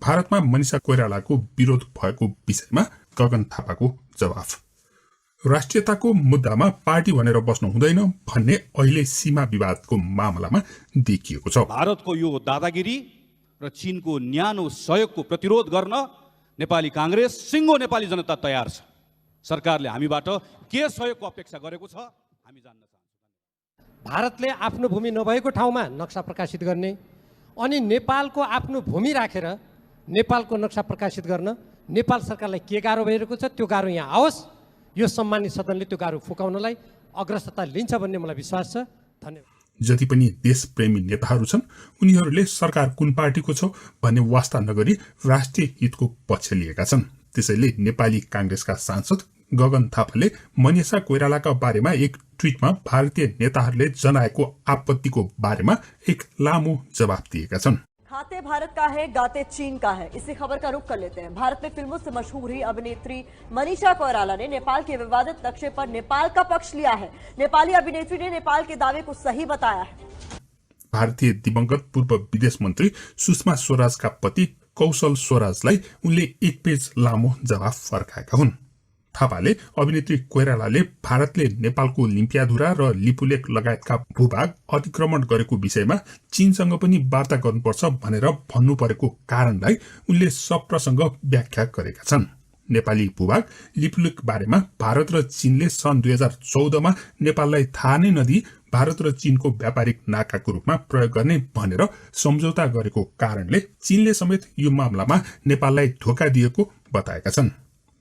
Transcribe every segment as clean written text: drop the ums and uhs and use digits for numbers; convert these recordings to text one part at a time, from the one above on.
भारतमा मनिषा कोइरालाको विरोध भएको विषयमा गगन थापाको जवाफ। राष्ट्रियताको मुद्दामा पार्टी भनेर बस्नु हुँदैन भन्ने अहिले सीमा विवादको मामलामा देखिएको छ। भारतको यो दादागिरी र चीनको न्यानो सहयोगको प्रतिरोध गर्न नेपाली कांग्रेस सिङ्गो नेपाली जनता तयार छ। सरकारले हामीबाट के सहयोगको अपेक्षा गरेको छ हामी जान्न चाहन्छौँ। भारतले आफ्नो भूमि नभएको ठाउँमा नक्सा प्रकाशित गर्ने अनि नेपालको आफ्नो भूमि राखेर नेपालको नक्सा प्रकाशित गर्न नेपाल सरकारलाई के गाह्रो भइरहेको छ त्यो गाह्रो यहाँ आओस्। यो सम्मानित सदनले त्यो गाह्रो फुकाउनलाई अग्रसरता लिन्छ भन्ने मलाई विश्वास छ। धन्यवाद। जति पनि देशप्रेमी नेताहरू छन् उनीहरूले सरकार कुन पार्टीको छ भन्ने वास्ता नगरी राष्ट्रिय हितको पक्ष लिएका छन्। त्यसैले नेपाली कांग्रेसका सांसद गगन थापाले मनिषा कोइरालाका बारेमा एक ट्वीटमा भारतीय नेताहरूले जनाएको आपत्तिको बारेमा एक लामो जवाफ दिएका छन्। खाते भारत का है, गाते चीन का है। इसी खबर का रुख कर लेते हैं। भारत में फिल्मों से मशहूर हुई अभिनेत्री मनीषा कोइराला ने नेपाल के विवादित नक्शे पर नेपाल का पक्ष लिया है। नेपाली अभिनेत्री ने नेपाल के दावे को सही बताया है। भारतीय दिवंगत पूर्व विदेश मन्त्री सुषमा स्वराजका पति कौशल स्वराजलाई उनले एक पेज लामो जवाफ फर्काएका हुन्। थापाले अभिनेत्री कोइरालाले भारतले नेपालको लिम्पियाधुरा र लिपुलेक लगायतका भूभाग अतिक्रमण गरेको विषयमा चीनसँग पनि वार्ता गर्नुपर्छ भनेर भन्नु परेको कारणलाई उनले सप्रसंग व्याख्या गरेका छन्। नेपाली भूभाग लिपुलेक बारेमा भारत र चीनले सन् 2014 मा नेपाललाई थाहा नै नदिई भारत र चीनको व्यापारिक नाकाको रूपमा प्रयोग गर्ने भनेर सम्झौता गरेको कारणले चीनले समेत यो मामलामा नेपाललाई धोका दिएको बताएका छन्।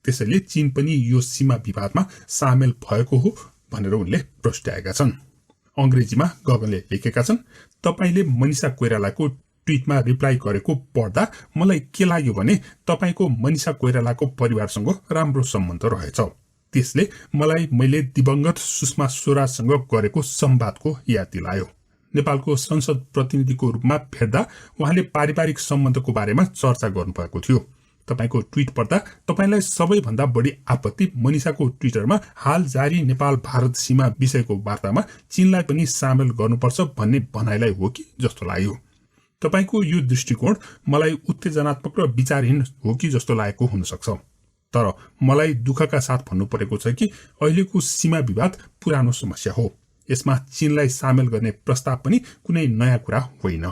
त्यसैले चीन पनि यो सीमा विवादमा सामेल भएको हो भनेर उनले प्रस्ट्याएका छन्। अंग्रेजीमा गगनले लेखेका छन्, तपाईले मनिषा कोइरालाको ट्वीटमा रिप्लाई गरेको पढ्दा मलाई के लाग्यो भने तपाईको मनिषा कोइरालाको परिवारसँग राम्रो सम्बन्ध रहेछ। त्यसले मलाई मैले दिवंगत सुषमा स्वराजसँग गरेको संवादको याद दिलायो। नेपालको संसद प्रतिनिधिको रूपमा भेट्दा उहाँले पारिवारिक सम्बन्धको बारेमा चर्चा गर्नुभएको थियो। तपाईको ट्वीट पढ्दा तपाईलाई सबैभन्दा बढी आपत्ति मनिषाको ट्विटरमा हाल जारी नेपाल भारत सीमा विषयको वार्तामा चीनलाई पनि सामेल गर्नुपर्छ भन्ने भनाइलाई हो कि जस्तो लाग्यो। तपाईको यो दृष्टिकोण मलाई उत्तेजनात्मक र विचारहीन हो कि जस्तो लागेको हुन सक्छ। तर मलाई दुःखका साथ भन्नु परेको छ कि अहिलेको सीमा विवाद पुरानो समस्या हो। यसमा चीनलाई सामेल गर्ने प्रस्ताव पनि कुनै नयाँ कुरा होइन।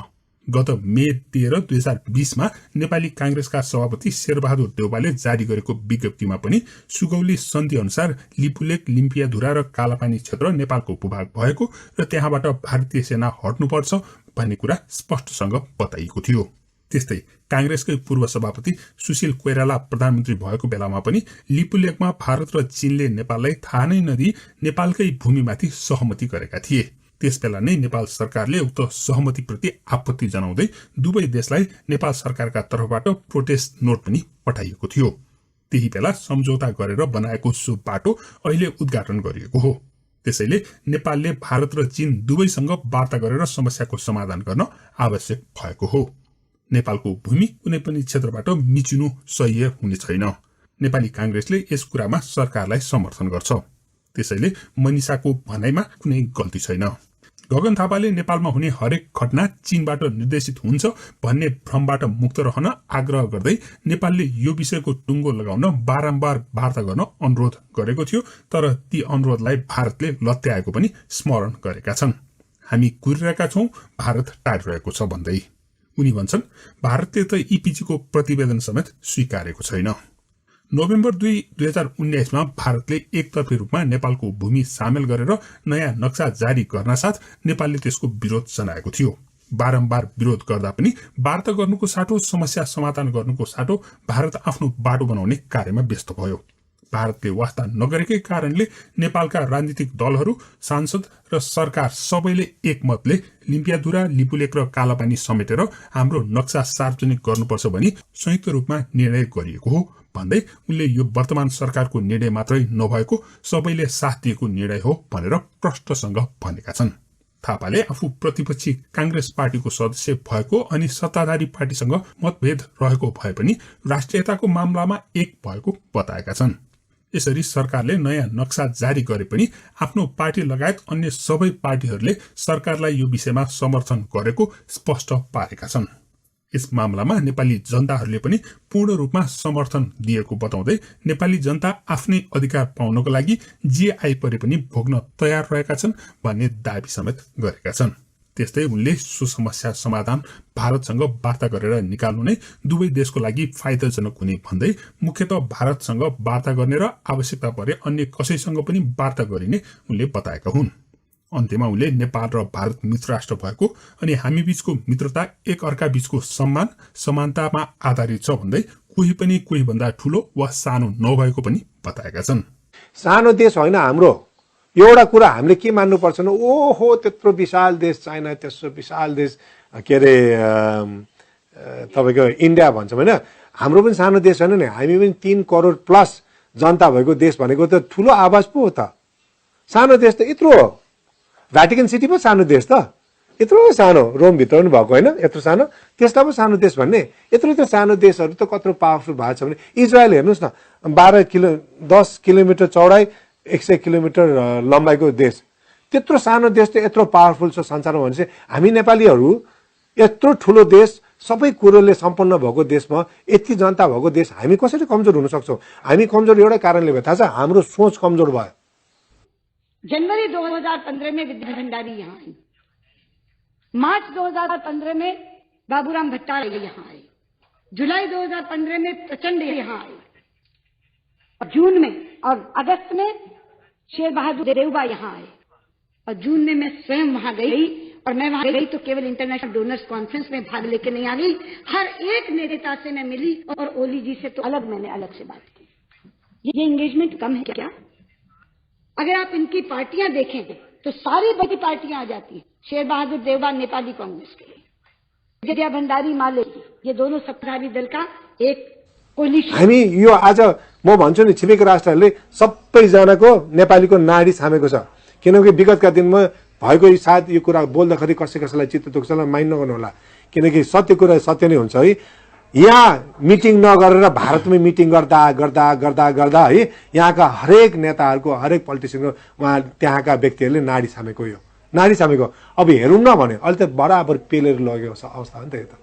गत मे 13, 2020 मा नेपाली कांग्रेसका सभापति शेरबहादुर देउवाले जारी गरेको विज्ञप्तिमा पनि सुगौली सन्धि अनुसार लिपुलेक, लिम्पियाधुरा र कालापानी क्षेत्र नेपालको भूभाग भएको र त्यहाँबाट भारतीय सेना हट्नुपर्छ भन्ने कुरा स्पष्टसँग बताइएको थियो। त्यस्तै कांग्रेसकै पूर्व सभापति सुशील कोइराला प्रधानमन्त्री भएको बेलामा पनि लिपुलेकमा भारत र चीनले नेपाललाई थाहा नै नदिई नेपालकै भूमिमाथि सहमति गरेका थिए। त्यसबेला नै नेपाल सरकारले उक्त सहमतिप्रति आपत्ति जनाउँदै दुवै देशलाई नेपाल सरकारका तर्फबाट प्रोटेस्ट नोट पनि पठाइएको थियो। त्यही बेला सम्झौता गरेर बनाएको सो बाटो अहिले उद्घाटन गरिएको हो। त्यसैले नेपालले भारत र चीन दुवैसँग वार्ता गरेर समस्याको समाधान गर्न आवश्यक भएको हो। नेपालको भूमि कुनै पनि क्षेत्रबाट मिचिनु सही हुने छैन। नेपाली कांग्रेसले यस कुरामा सरकारलाई समर्थन गर्छ। त्यसैले मनिषाको भनाइमा कुनै गल्ती छैन। गगन थापाले नेपालमा हुने हरेक घटना चीनबाट निर्देशित हुन्छ भन्ने भ्रमबाट मुक्त रहन आग्रह गर्दै नेपालले यो विषयको टुङ्गो लगाउन बारम्बार वार्ता गर्न अनुरोध गरेको थियो। तर ती अनुरोधलाई भारतले लत्याएको पनि स्मरण गरेका छन्। हामी कुरिरहेका छौं, भारत टाढिरहेको छ भन्दै उनी भन्छन् भारतले त ईपीजीको प्रतिवेदन समेत स्वीकारेको छैन। नोभेम्बर 2, 2019 मा भारतले एकतर्फी रूपमा नेपालको भूमि सामेल गरेर नयाँ नक्सा जारी गर्न साथ नेपालले त्यसको विरोध जनाएको थियो। बारम्बार विरोध गर्दा पनि वार्ता गर्नुको साटो, समस्या समाधान गर्नुको साटो भारत आफ्नो बाटो बनाउने कार्यमा व्यस्त भयो। भारतले वास्ता नगरेकै कारणले नेपालका राजनीतिक दलहरू, सांसद र सरकार सबैले एकमतले लिम्पियाधुरा, लिपुलेक र कालापानी समेटेर हाम्रो नक्सा सार्वजनिक गर्नुपर्छ भनी संयुक्त रूपमा निर्णय गरिएको हो भन्दै उनले यो वर्तमान सरकारको निर्णय मात्रै नभएको सबैले साथ दिएको निर्णय हो भनेर प्रष्टसँग भनेका छन्। थापाले आफू प्रतिपक्षी कांग्रेस पार्टीको सदस्य भएको अनि सत्ताधारी पार्टीसँग मतभेद रहेको भए पनि राष्ट्रियताको मामलामा एक भएको बताएका छन्। यसरी सरकारले नयाँ नक्सा जारी गरे पनि आफ्नो पार्टी लगायत अन्य सबै पार्टीहरूले सरकारलाई यो विषयमा समर्थन गरेको स्पष्ट पारेका छन्। यस मामलामा नेपाली जनताहरूले पनि पूर्ण रूपमा समर्थन दिएको बताउँदै नेपाली जनता आफ्नै अधिकार पाउनको लागि जे आइपरे पनि भोग्न तयार रहेका छन् भन्ने दाबी समेत गरेका छन्। त्यस्तै उनले सो समस्या समाधान भारतसँग वार्ता गरेर निकाल्नु नै दुवै देशको लागि फाइदाजनक हुने भन्दै मुख्यतः भारतसँग वार्ता गर्ने र आवश्यकता परे अन्य कसैसँग पनि वार्ता गरिने उनले बताएका हुन्। अन्त्यमा उनले नेपाल र भारत मित्र राष्ट्र भएको अनि हामी बीचको मित्रता एक अर्का बीचको सम्मान समानतामा आधारित छ भन्दै कोही पनि कोही भन्दा ठूलो वा सानो नभएको पनि बताएका छन्। सानो देश होइन हाम्रो, एउटा कुरा हामीले के मान्नुपर्छ न, ओहो त्यत्रो विशाल देश चाइना, त्यस्तो विशाल देश के अरे तपाईँको इन्डिया भन्छौँ होइन, हाम्रो पनि सानो देश होइन नि, हामी पनि 3 करोड प्लस जनता भएको देश भनेको त ठुलो आवाज पो हो त। सानो देश त यत्रो हो, भ्याटिकन सिटी पो सानो देश त, यत्रो सानो, रोमभित्र पनि भएको होइन यत्रो सानो, त्यसलाई पो सानो देश भन्ने। यत्रो त सानो देशहरू त कत्रो पावरफुल भएको छ भने इजरायल हेर्नुहोस् न, 10 किलोमिटर चौडाइ 100 किलोमिटर लम्बाइको देश, त्यत्रो सानो देश त यत्रो पावरफुल छ संसारमा भनेपछि हामी नेपालीहरू यत्रो ठुलो देश सबै कुरोले सम्पन्न भएको देशमा यति जनता भएको देश हामी कसरी कमजोर हुन सक्छौँ? हामी कमजोर एउटा कारणले भयो, थाहा छ, हाम्रो सोच कमजोर भयो। जनवरी 2015 में विद्या भंडारी यहाँ आई, मार्च 2015 में बाबूराम भट्टाचार्य यहाँ आए, जुलाई 2015 में प्रचंड यहाँ आए, और जून में और अगस्त में शेर बहादुर देवबा यहाँ आए, और जून में मैं स्वयं वहां गई, और मैं वहां गई तो केवल इंटरनेशनल डोनर्स कॉन्फ्रेंस में भाग लेके नहीं आ गई, हर एक नेता से मैं मिली, और ओली जी से तो मैंने अलग से बात की। ये एंगेजमेंट कम है क्या? अगर आप इनकी पार्टियां देखें तो सारी बड़ी पार्टियां आ जाती हैं। शेर बहादुर देवबा नेपाली कांग्रेस के, विद्या भंडारी माले, ये दोनों सत्ताधारी दल का एक कोलिशन। हामी यो आज म भन्छु नि, छिमेकी राष्ट्रहरूले सबैजनाको नेपालीको नाडी छामेको छ, किनकि विगतका दिनमा भएको सायद यो कुरा बोल्दाखेरि कसैलाई चित्त दुख्छ माइन्ड नगर्नु होला, किनकि सत्य कुरा सत्य नै हुन्छ है। यहाँ मिटिङ नगरेर भारतमै मिटिङ गर्दा गर्दा गर्दा गर्दा है यहाँका हरेक नेताहरूको हरेक पोलिटिसियनको उहाँ त्यहाँका व्यक्तिहरूले नाडी छामेको, यो नाडी छामेको। अब हेरौँ न भने अहिले त बराबर पेलेर लगेको अवस्था हो नि त यो त।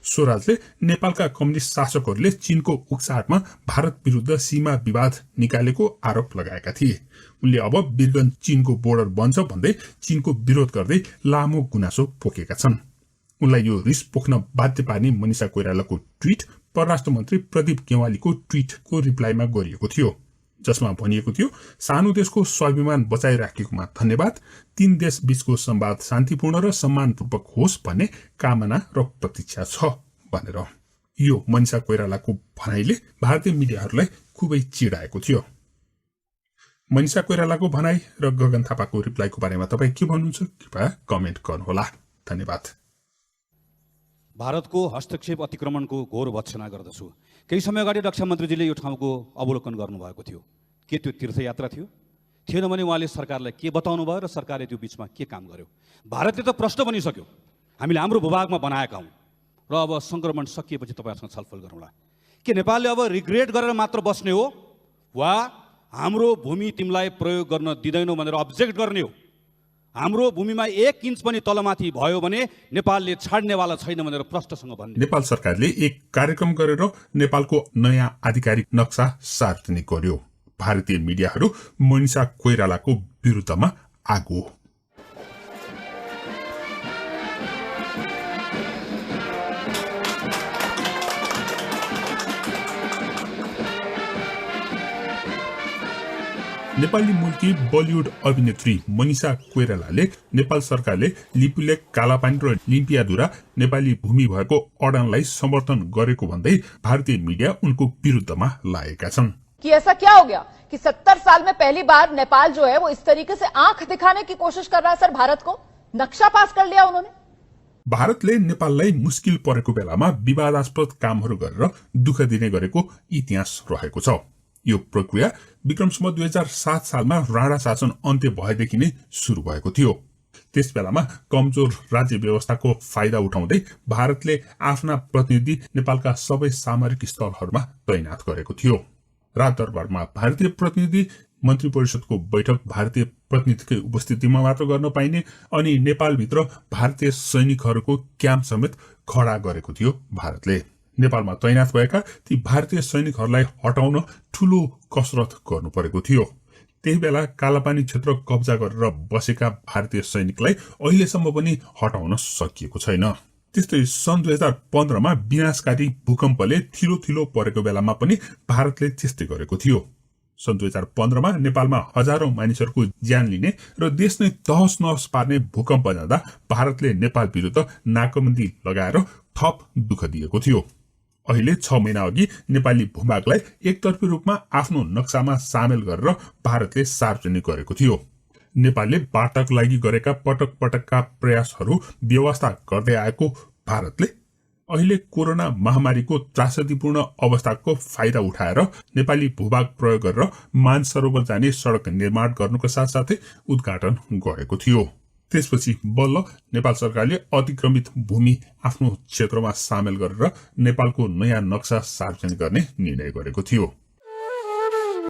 स्वराजले नेपालका कम्युनिस्ट शासकहरूले चीनको उक्साहटमा भारत विरुद्ध सीमा विवाद निकालेको आरोप लगाएका थिए। उनले अब वीरगञ्ज चीनको बोर्डर बन्छ भन्दै चीनको विरोध गर्दै लामो गुनासो पोखेका छन्। उनलाई यो रिस पोख्न बाध्य पार्ने मनिषा कोइरालाको ट्वीट परराष्ट्र मन्त्री प्रदीप गेवालीको ट्वीटको रिप्लाईमा गरिएको थियो, जसमा भनिएको थियो, सानो देशको स्वाभिमान बचाइराखेकोमा धन्यवाद, 3 देश बीचको संवाद शान्तिपूर्ण र सम्मानपूर्वक होस् भन्ने कामना र प्रतीक्षा छ भनेर। यो मनिषा कोइरालाको भनाइले भारतीय मिडियाहरूलाई खुबै चिडाएको थियो। मनिषा कोइरालाको भनाइ र गगन थापाको रिप्लाईको बारेमा तपाईँ के भन्नुहुन्छ? कृपया कमेन्ट गर्नुहोला। धन्यवाद। भारतको हस्तक्षेप अतिक्रमणको घोर भत्सना गर्दछु। केही समय अगाडि रक्षा मन्त्रीजीले यो ठाउँको अवलोकन गर्नुभएको थियो। के त्यो तीर्थयात्रा थियो? थिएन भने उहाँले सरकारलाई के बताउनु भयो र सरकारले त्यो बीचमा के काम गर्यो? भारतले त प्रश्न बनिसक्यो, हामीले हाम्रो भूभागमा बनाएका हौँ र अब सङ्क्रमण सकिएपछि तपाईँहरूसँग छलफल गरौँला। के नेपालले अब रिग्रेट गरेर मात्र बस्ने हो वा हाम्रो भूमि तिमीलाई प्रयोग गर्न दिँदैनौ भनेर अब्जेक्ट गर्ने हो? हाम्रो भूमिमा 1 इन्च पनि तलमाथि भयो भने नेपालले छाड्नेवाला छैन भनेर प्रष्टसँग भन्ने। नेपाल सरकारले एक कार्यक्रम गरेर नेपालको नयाँ आधिकारिक नक्सा सार्वजनिक गर्यो। भारतीय मिडियाहरू मनिषा कोइरालाको विरुद्धमा आगो। नेपाली मूलकी बलिउड अभिनेत्री मनिषा कोइरालाले नेपाल सरकारले लिपुलेक, कालापानी र लिम्पियाधुरा नेपाली भूमि भएको अडानलाई समर्थन गरेको भन्दै भारतीय मिडिया उनको विरुद्धमा लागेका छन्। कि ऐसा क्या हो गया कि 70 साल में पहली बार नेपाल जो है वो इस तरीके से आंख दिखाने की कोशिश कर रहा है सर भारत को? नक्शा पास कर लिया उन्होंने। भारतले नेपाललाई मुस्किल परेको बेलामा विवादास्पद कामहरू गरेर दुःख दिने गरेको इतिहास रहेको छ। यो प्रक्रिया विक्रमसम्म 2007 सालमा राणा शासन अन्त्य भएदेखि नै सुरु भएको थियो। त्यस बेलामा कमजोर राज्य व्यवस्थाको फाइदा उठाउँदै भारतले आफ्ना प्रतिनिधि नेपालका सबै सामरिक स्थलहरूमा तैनात गरेको थियो। राजदरबारमा भारतीय प्रतिनिधि मन्त्री परिषदको बैठक भारतीय प्रतिनिधिकै उपस्थितिमा मात्र गर्न पाइने अनि नेपालभित्र भारतीय सैनिकहरूको क्याम्प समेत खडा गरेको थियो भारतले। नेपालमा तैनाथ भएका ती भारतीय सैनिकहरूलाई हटाउन ठूलो कसरत गर्नु परेको थियो। त्यही बेला कालापानी क्षेत्र कब्जा गरेर बसेका भारतीय सैनिकलाई अहिलेसम्म पनि हटाउन सकिएको छैन। त्यस्तै सन् 2015 मा विनाशकारी भूकम्पले थिलो परेको बेलामा पनि भारतले त्यस्तै गरेको थियो। सन् 2015 मा नेपालमा हजारौं मानिसहरूको ज्यान लिने र देश नै तहस नहस पार्ने भूकम्प जाँदा भारतले नेपाल विरुद्ध नाकाबन्दी लगाएर थप दुःख दिएको थियो। अहिले 6 महिना अघि नेपाली भूभागलाई एकतर्फी रूपमा आफ्नो नक्सामा सामेल गरेर भारतले सार्वजनिक गरेको थियो। नेपालले बाटाको लागि गरेका पटक पटकका प्रयासहरू व्यवस्था गर्दै आएको भारतले अहिले कोरोना महामारीको त्रासदीपूर्ण अवस्थाको फाइदा उठाएर नेपाली भूभाग प्रयोग गरेर मानसरोवर जाने सडक निर्माण गर्नुको साथसाथै उद्घाटन गरेको थियो। त्यसपछि बल्ल नेपाल सरकारले अतिक्रमित भूमि आफ्नो क्षेत्रमा सामेल गरेर नेपालको नयाँ नक्सा सार्वजनिक गर्ने निर्णय गरेको थियो।